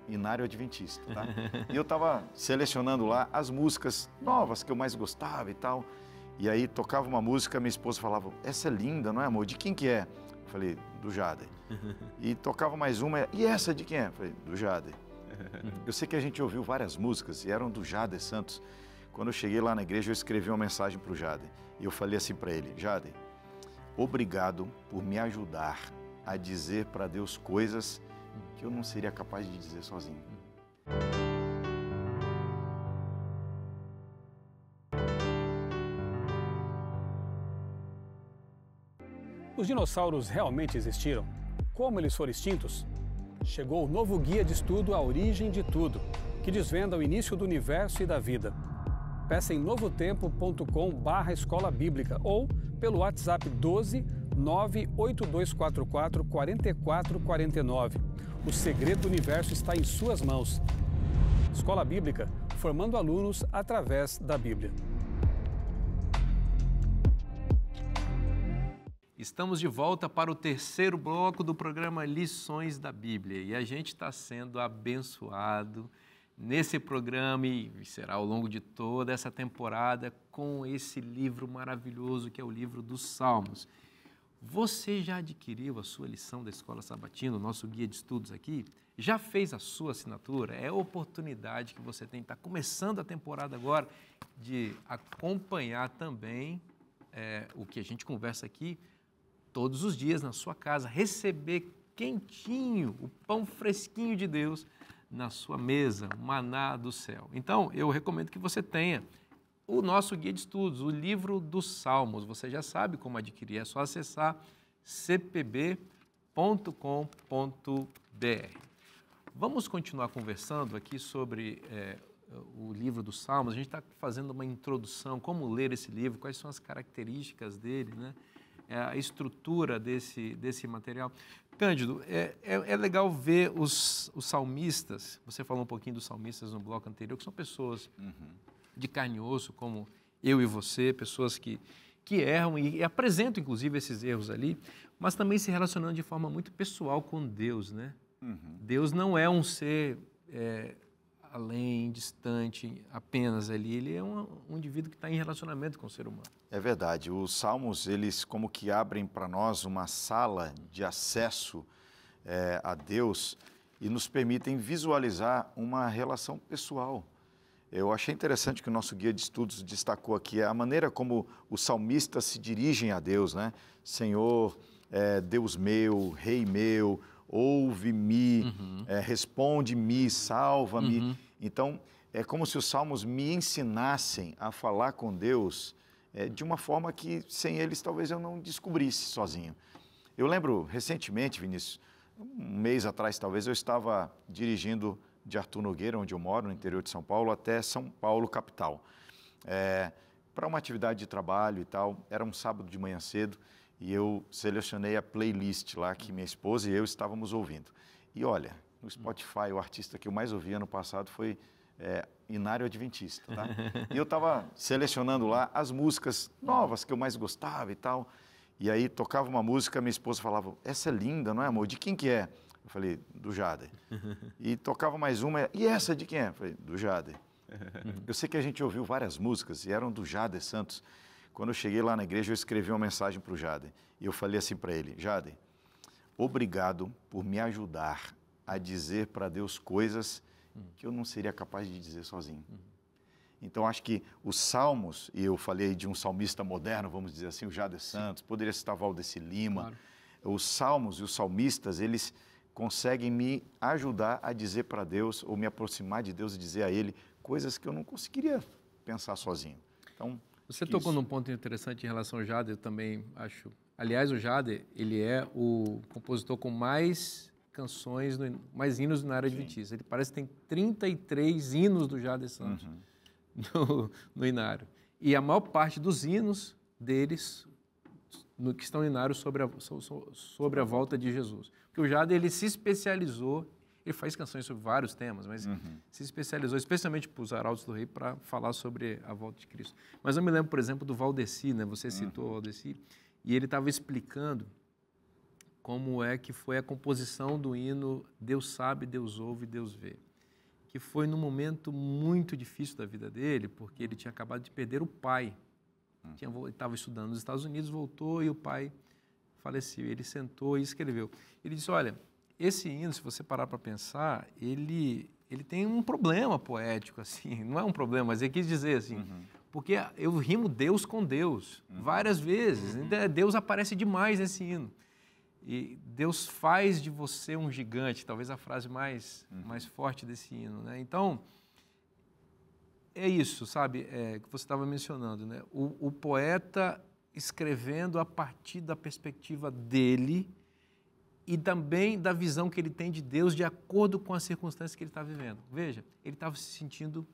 Inário Adventista, tá? E eu estava selecionando lá as músicas novas que eu mais gostava e tal. E aí tocava uma música, minha esposa falava, essa é linda, não é, amor? De quem que é? Eu falei, do Jader. E tocava mais uma, e essa de quem é? Eu falei, do Jader. Eu sei que a gente ouviu várias músicas e eram do Jader Santos. Quando eu cheguei lá na igreja, eu escrevi uma mensagem para o Jader. E eu falei assim para ele, Jader, obrigado por me ajudar a dizer para Deus coisas que eu não seria capaz de dizer sozinho. Os dinossauros realmente existiram? Como eles foram extintos? Chegou o novo guia de estudo A Origem de Tudo, que desvenda o início do universo e da vida. Peça em novotempo.com/escola bíblica ou pelo WhatsApp 12 98244 4449. O segredo do universo está em suas mãos. Escola Bíblica, formando alunos através da Bíblia. Estamos de volta para o terceiro bloco do programa Lições da Bíblia e a gente está sendo abençoado nesse programa e será ao longo de toda essa temporada com esse livro maravilhoso que é o livro dos Salmos. Você já adquiriu a sua lição da Escola Sabatina, o nosso guia de estudos aqui? Já fez a sua assinatura? É a oportunidade que você tem, está começando a temporada agora, de acompanhar também o que a gente conversa aqui todos os dias na sua casa, receber quentinho, o pão fresquinho de Deus na sua mesa, o maná do céu. Então, eu recomendo que você tenha o nosso guia de estudos, o livro dos Salmos. Você já sabe como adquirir, é só acessar cpb.com.br. Vamos continuar conversando aqui sobre o livro dos Salmos. A gente está fazendo uma introdução, como ler esse livro, quais são as características dele, né? A estrutura desse material. Cândido, é legal ver os salmistas, você falou um pouquinho dos salmistas no bloco anterior, que são pessoas de carne e osso, como eu e você, pessoas que erram e apresentam, inclusive, esses erros ali, mas também se relacionando de forma muito pessoal com Deus, né? Deus não é um ser além, distante, apenas ali. Ele é um indivíduo que está em relacionamento com o ser humano. É verdade. Os Salmos, eles como que abrem para nós uma sala de acesso a Deus e nos permitem visualizar uma relação pessoal. Eu achei interessante que o nosso guia de estudos destacou aqui a maneira como os salmistas se dirigem a Deus, né? Senhor, Deus meu, Rei meu, ouve-me, responde-me, salva-me. Então, é como se os Salmos me ensinassem a falar com Deus de uma forma que, sem eles, talvez eu não descobrisse sozinho. Eu lembro, recentemente, Vinícius, um mês atrás, talvez, eu estava dirigindo de Arthur Nogueira, onde eu moro, no interior de São Paulo, até São Paulo, capital, para uma atividade de trabalho e tal. Era um sábado de manhã cedo e eu selecionei a playlist lá que minha esposa e eu estávamos ouvindo. E olha, no Spotify, o artista que eu mais ouvi ano passado foi Inário Adventista, tá? E eu estava selecionando lá as músicas novas que eu mais gostava e tal. E aí tocava uma música, minha esposa falava, essa é linda, não é, amor? De quem que é? Eu falei, do Jader. E tocava mais uma, e essa de quem é? Eu falei, do Jader. Eu sei que a gente ouviu várias músicas e eram do Jader Santos. Quando eu cheguei lá na igreja, eu escrevi uma mensagem para o Jader. E eu falei assim para ele, Jader, obrigado por me ajudar a dizer para Deus coisas que eu não seria capaz de dizer sozinho. Então, acho que os Salmos, e eu falei de um salmista moderno, vamos dizer assim, o Jader Santos, poderia citar Valdeci Lima. Claro. Os Salmos e os salmistas, eles conseguem me ajudar a dizer para Deus, ou me aproximar de Deus e dizer a Ele coisas que eu não conseguiria pensar sozinho. Então, você tocou num ponto interessante em relação ao Jader, eu também acho. Aliás, o Jader, ele é o compositor com mais canções, mais hinos na área adventista. Ele parece que tem 33 hinos do Jader Santos no Inário. E a maior parte dos hinos deles que estão no Inário sobre a volta de Jesus. Porque o Jader, ele se especializou, ele faz canções sobre vários temas, mas se especializou, especialmente para os Arautos do Rei, para falar sobre a volta de Cristo. Mas eu me lembro, por exemplo, do Valdeci, né? Você citou o Valdeci, e ele estava explicando como é que foi a composição do hino Deus sabe, Deus ouve, Deus vê, que foi num momento muito difícil da vida dele, porque ele tinha acabado de perder o pai. Ele estava estudando nos Estados Unidos, voltou e o pai faleceu. Ele sentou e escreveu. Ele disse, olha, esse hino, se você parar para pensar, ele tem um problema poético, assim, não é um problema, mas ele quis dizer assim, porque eu rimo Deus com Deus, várias vezes, Deus aparece demais nesse hino. E Deus faz de você um gigante, talvez a frase mais forte desse hino, né? Então, é isso, sabe, que você estava mencionando, né? O poeta escrevendo a partir da perspectiva dele e também da visão que ele tem de Deus de acordo com as circunstâncias que ele está vivendo. Veja, ele estava se sentindo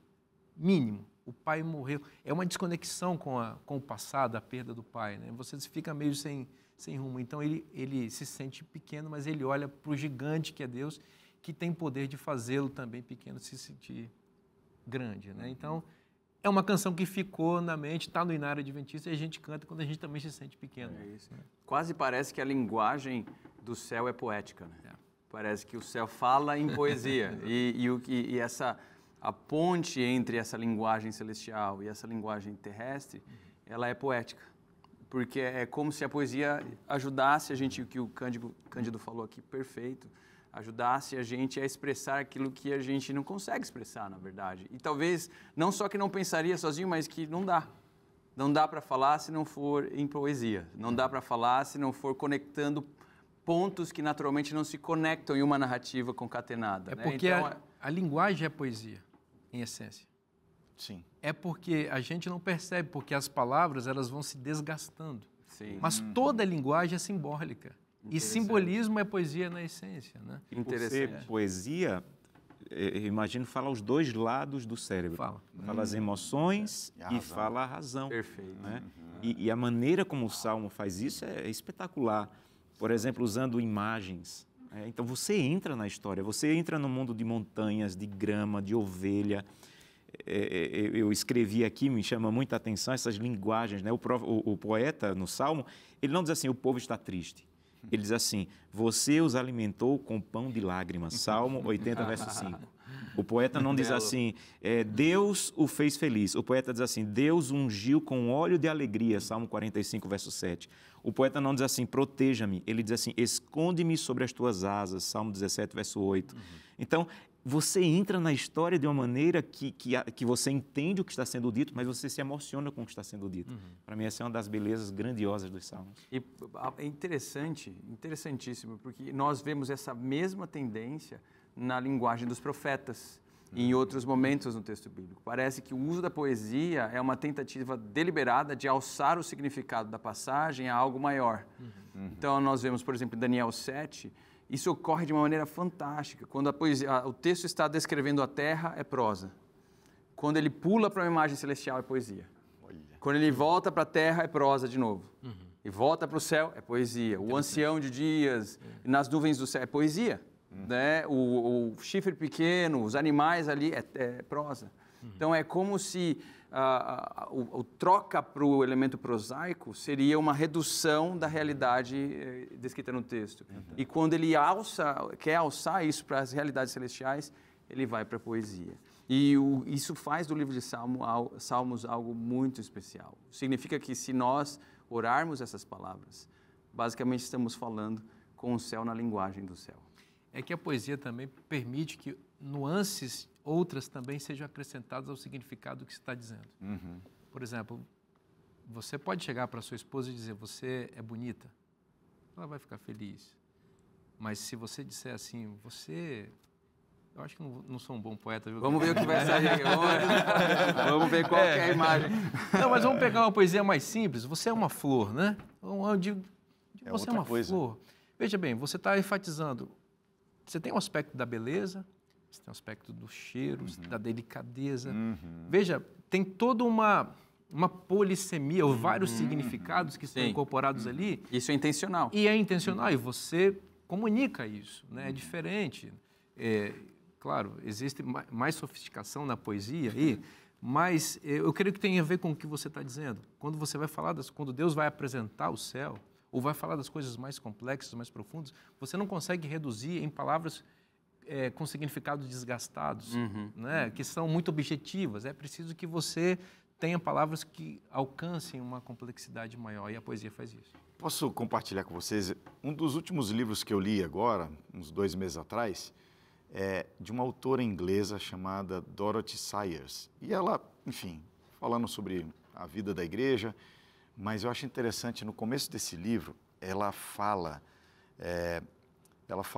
mínimo. O pai morreu. É uma desconexão com o passado, a perda do pai, né? Você fica meio sem rumo. Então, ele se sente pequeno, mas ele olha para o gigante que é Deus, que tem poder de fazê-lo também pequeno se sentir grande, né? Então, é uma canção que ficou na mente, está no Inário Adventista e a gente canta quando a gente também se sente pequeno. É isso. Quase parece que a linguagem do céu é poética, né? Parece que o céu fala em poesia e a ponte entre essa linguagem celestial e essa linguagem terrestre, ela é poética, porque é como se a poesia ajudasse a gente, o que o Cândido falou aqui, perfeito, ajudasse a gente a expressar aquilo que a gente não consegue expressar, na verdade. E talvez, não só que não pensaria sozinho, mas que não dá. Não dá para falar se não for em poesia. Não dá para falar se não for conectando pontos que naturalmente não se conectam em uma narrativa concatenada. É né? porque então, a linguagem é poesia, em essência. Sim. É porque a gente não percebe, porque as palavras elas vão se desgastando. Sim. Mas toda linguagem é simbólica. E simbolismo é poesia na essência, né? Interessante. Por ser poesia, eu imagino, fala os dois lados do cérebro. Fala as emoções e fala a razão. Perfeito. Né? E a maneira como o Salmo faz isso é espetacular. Por exemplo, usando imagens. Então, você entra na história, você entra no mundo de montanhas, de grama, de ovelha. Eu escrevi aqui, me chama muita atenção essas linguagens. Né? O poeta, no Salmo, ele não diz assim, o povo está triste. Ele diz assim, você os alimentou com pão de lágrimas, Salmo 80, verso 5. O poeta não diz assim, Deus o fez feliz. O poeta diz assim, Deus ungiu com óleo de alegria, Salmo 45, verso 7. O poeta não diz assim, proteja-me. Ele diz assim, esconde-me sobre as tuas asas, Salmo 17, verso 8. Então, você entra na história de uma maneira que você entende o que está sendo dito, mas você se emociona com o que está sendo dito. Para mim, essa é uma das belezas grandiosas dos Salmos. E é interessantíssimo, porque nós vemos essa mesma tendência na linguagem dos profetas, em outros momentos no texto bíblico. Parece que o uso da poesia é uma tentativa deliberada de alçar o significado da passagem a algo maior. Então, nós vemos, por exemplo, em Daniel 7, isso ocorre de uma maneira fantástica. Quando o texto está descrevendo a terra, é prosa. Quando ele pula para uma imagem celestial, é poesia. Quando ele volta para a terra, é prosa de novo. E volta para o céu, é poesia. O ancião de dias, nas nuvens do céu, é poesia. Né? O chifre pequeno, os animais ali, é prosa. Então, é como se o troca para o elemento prosaico seria uma redução da realidade descrita no texto. E quando ele quer alçar isso para as realidades celestiais, ele vai para a poesia. E isso faz do livro de Salmos algo muito especial. Significa que se nós orarmos essas palavras, basicamente estamos falando com o céu na linguagem do céu. É que a poesia também permite que nuances outras também sejam acrescentadas ao significado que você está dizendo. Por exemplo, você pode chegar para sua esposa e dizer, você é bonita. Ela vai ficar feliz. Mas se você disser assim, eu acho que não sou um bom poeta. Viu? Vamos ver o que vai sair aqui. Vamos ver qual que é a imagem. Não, mas vamos pegar uma poesia mais simples. Você é uma flor, né? Você é uma flor. Veja bem, você está enfatizando. Você tem um aspecto da beleza, você tem um aspecto do cheiro, da delicadeza. Veja, tem toda uma polissemia, ou vários significados que estão incorporados ali. Isso é intencional. E é intencional, e você comunica isso, né? É diferente. Claro, existe mais sofisticação na poesia aí, mas eu creio que tem a ver com o que você está dizendo. Quando você vai falar, quando Deus vai apresentar o céu, ou vai falar das coisas mais complexas, mais profundas, você não consegue reduzir em palavras com significados desgastados, né? Que são muito objetivas. É preciso que você tenha palavras que alcancem uma complexidade maior, e a poesia faz isso. Posso compartilhar com vocês? Um dos últimos livros que eu li agora, uns 2 meses atrás, é de uma autora inglesa chamada Dorothy Sayers. E ela, enfim, falando sobre a vida da igreja, mas eu acho interessante, no começo desse livro, ela fala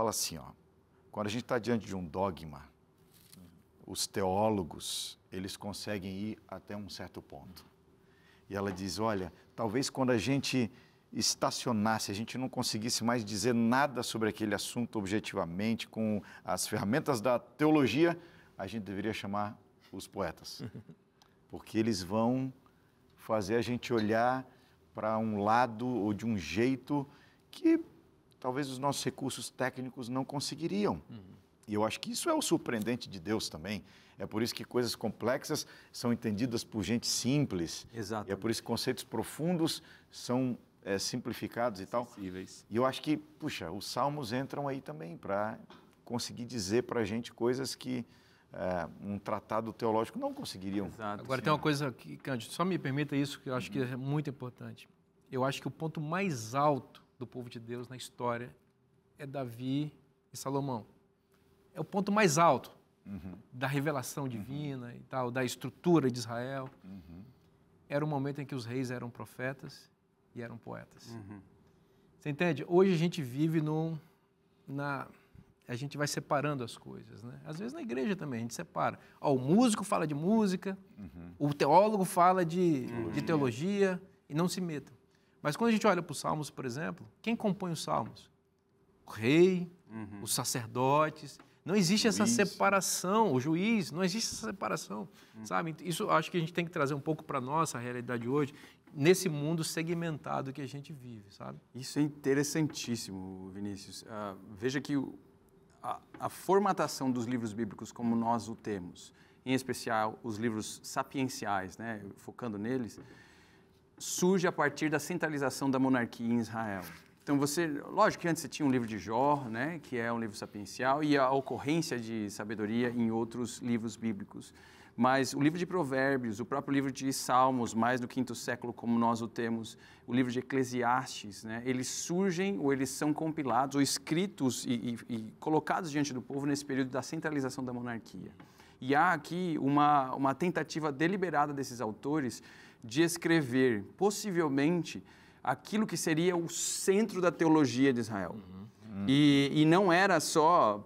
assim, ó, quando a gente está diante de um dogma, os teólogos, eles conseguem ir até um certo ponto. E ela diz, olha, talvez quando a gente estacionasse, a gente não conseguisse mais dizer nada sobre aquele assunto objetivamente, com as ferramentas da teologia, a gente deveria chamar os poetas. Porque eles vão fazer a gente olhar para um lado ou de um jeito que talvez os nossos recursos técnicos não conseguiriam. E eu acho que isso é o surpreendente de Deus também. É por isso que coisas complexas são entendidas por gente simples. Exato. E é por isso que conceitos profundos são simplificados e tal. Acessíveis. E eu acho que, puxa, os salmos entram aí também para conseguir dizer para a gente coisas que um tratado teológico não conseguiriam. Exato. Agora, tem uma coisa aqui, Cândido, só me permita isso, que eu acho que é muito importante. Eu acho que o ponto mais alto do povo de Deus na história é Davi e Salomão. É o ponto mais alto da revelação divina e tal, da estrutura de Israel. Era o momento em que os reis eram profetas e eram poetas. Você entende? Hoje a gente vive a gente vai separando as coisas, né? Às vezes na igreja também a gente separa. O músico fala de música, o teólogo fala de teologia, e não se metam. Mas quando a gente olha para os salmos, por exemplo, quem compõe os salmos? O rei, os sacerdotes. Não existe essa separação, o juiz, não existe essa separação, sabe? Isso eu acho que a gente tem que trazer um pouco para a nossa realidade hoje, nesse mundo segmentado que a gente vive, sabe? Isso é interessantíssimo, Vinícius. Veja que a formatação dos livros bíblicos como nós o temos, em especial os livros sapienciais, né, focando neles, surge a partir da centralização da monarquia em Israel. Então, lógico que antes você tinha um livro de Jó, né, que é um livro sapiencial, e a ocorrência de sabedoria em outros livros bíblicos. Mas o livro de Provérbios, o próprio livro de Salmos, mais no 5º século, como nós o temos, o livro de Eclesiastes, né, eles surgem ou eles são compilados ou escritos e colocados diante do povo nesse período da centralização da monarquia. E há aqui uma tentativa deliberada desses autores de escrever, possivelmente, aquilo que seria o centro da teologia de Israel. E não era só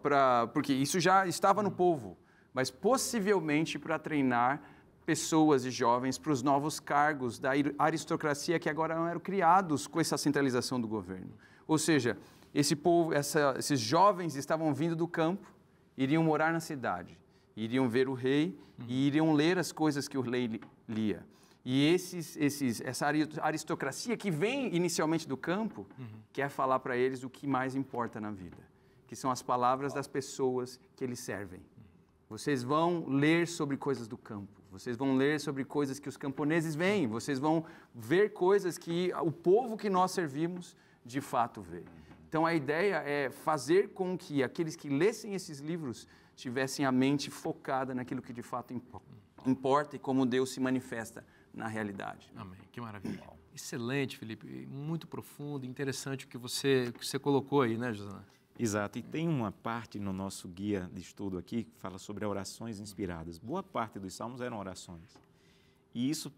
porque isso já estava no povo, mas possivelmente para treinar pessoas e jovens para os novos cargos da aristocracia que agora eram criados com essa centralização do governo. Ou seja, esse povo, esses jovens estavam vindo do campo, iriam morar na cidade, iriam ver o rei e iriam ler as coisas que o rei lia. E essa aristocracia que vem inicialmente do campo quer falar para eles o que mais importa na vida, que são as palavras das pessoas que eles servem. Vocês vão ler sobre coisas do campo, vocês vão ler sobre coisas que os camponeses veem, vocês vão ver coisas que o povo que nós servimos de fato vê. Então a ideia é fazer com que aqueles que lessem esses livros tivessem a mente focada naquilo que de fato importa e como Deus se manifesta na realidade. Amém, que maravilha. Excelente, Felipe, muito profundo, interessante o que você colocou aí, né, Josana? Exato, e tem uma parte no nosso guia de estudo aqui que fala sobre orações inspiradas. Boa parte dos salmos eram orações. E isso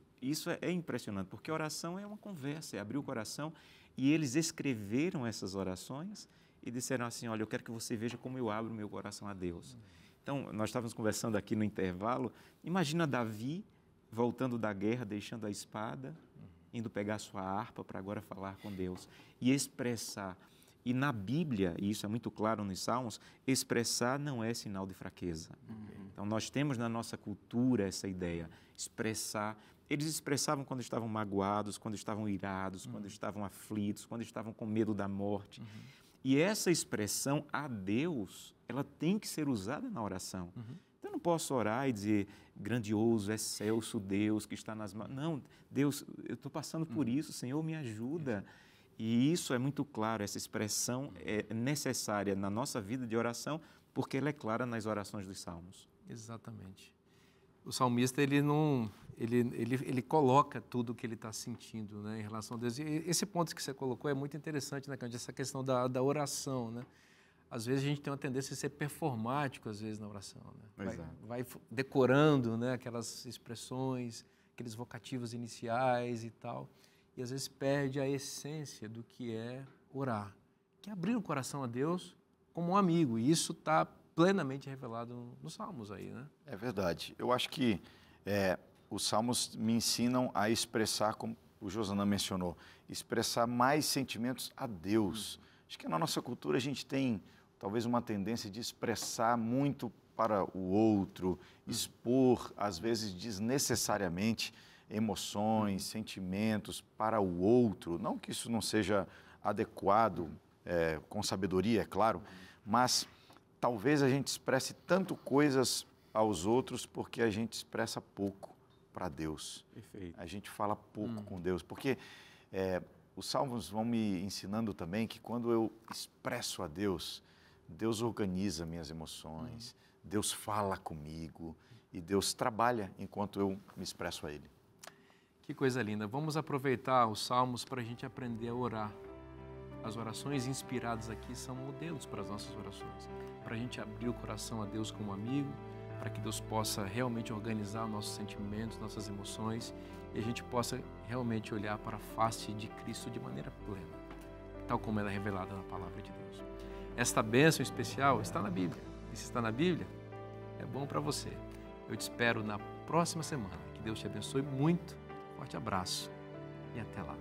é impressionante, porque oração é uma conversa, é abrir o coração, e eles escreveram essas orações e disseram assim, olha, eu quero que você veja como eu abro meu coração a Deus. Então, nós estávamos conversando aqui no intervalo, imagina Davi voltando da guerra, deixando a espada, indo pegar sua harpa para agora falar com Deus e expressar. E na Bíblia, e isso é muito claro nos Salmos, expressar não é sinal de fraqueza. Então, nós temos na nossa cultura essa ideia, expressar. Eles expressavam quando estavam magoados, quando estavam irados, quando estavam aflitos, quando estavam com medo da morte. E essa expressão a Deus, ela tem que ser usada na oração. Então, eu não posso orar e dizer, grandioso, excelso Deus que está nas mãos. Não, Deus, eu estou passando por isso, Senhor, me ajuda. E isso é muito claro, essa expressão é necessária na nossa vida de oração, porque ela é clara nas orações dos Salmos. Exatamente. O salmista, ele coloca tudo o que ele está sentindo, né, em relação a Deus. E esse ponto que você colocou é muito interessante, né, Cândido? Essa questão da oração, né? Às vezes a gente tem uma tendência a ser performático, às vezes, na oração, né? Vai decorando, né, aquelas expressões, aqueles vocativos iniciais e tal, e às vezes perde a essência do que é orar, que é abrir o coração a Deus como um amigo, e isso está plenamente revelado nos Salmos aí, né? É verdade. Eu acho que os Salmos me ensinam a expressar, como o Josanã mencionou, expressar mais sentimentos a Deus. Acho que na nossa cultura a gente tem talvez uma tendência de expressar muito para o outro, expor, às vezes desnecessariamente, emoções, sentimentos para o outro. Não que isso não seja adequado, com sabedoria, é claro, mas talvez a gente expresse tanto coisas aos outros porque a gente expressa pouco para Deus. Perfeito. A gente fala pouco com Deus, porque os Salmos vão me ensinando também que quando eu expresso a Deus, Deus organiza minhas emoções, Deus fala comigo e Deus trabalha enquanto eu me expresso a Ele. Que coisa linda. Vamos aproveitar os Salmos para a gente aprender a orar. As orações inspiradas aqui são modelos para as nossas orações, para a gente abrir o coração a Deus como amigo, para que Deus possa realmente organizar nossos sentimentos, nossas emoções, e a gente possa realmente olhar para a face de Cristo de maneira plena, tal como ela é revelada na Palavra de Deus. Esta bênção especial está na Bíblia, e se está na Bíblia, é bom para você. Eu te espero na próxima semana. Que Deus te abençoe muito. Forte abraço e até lá.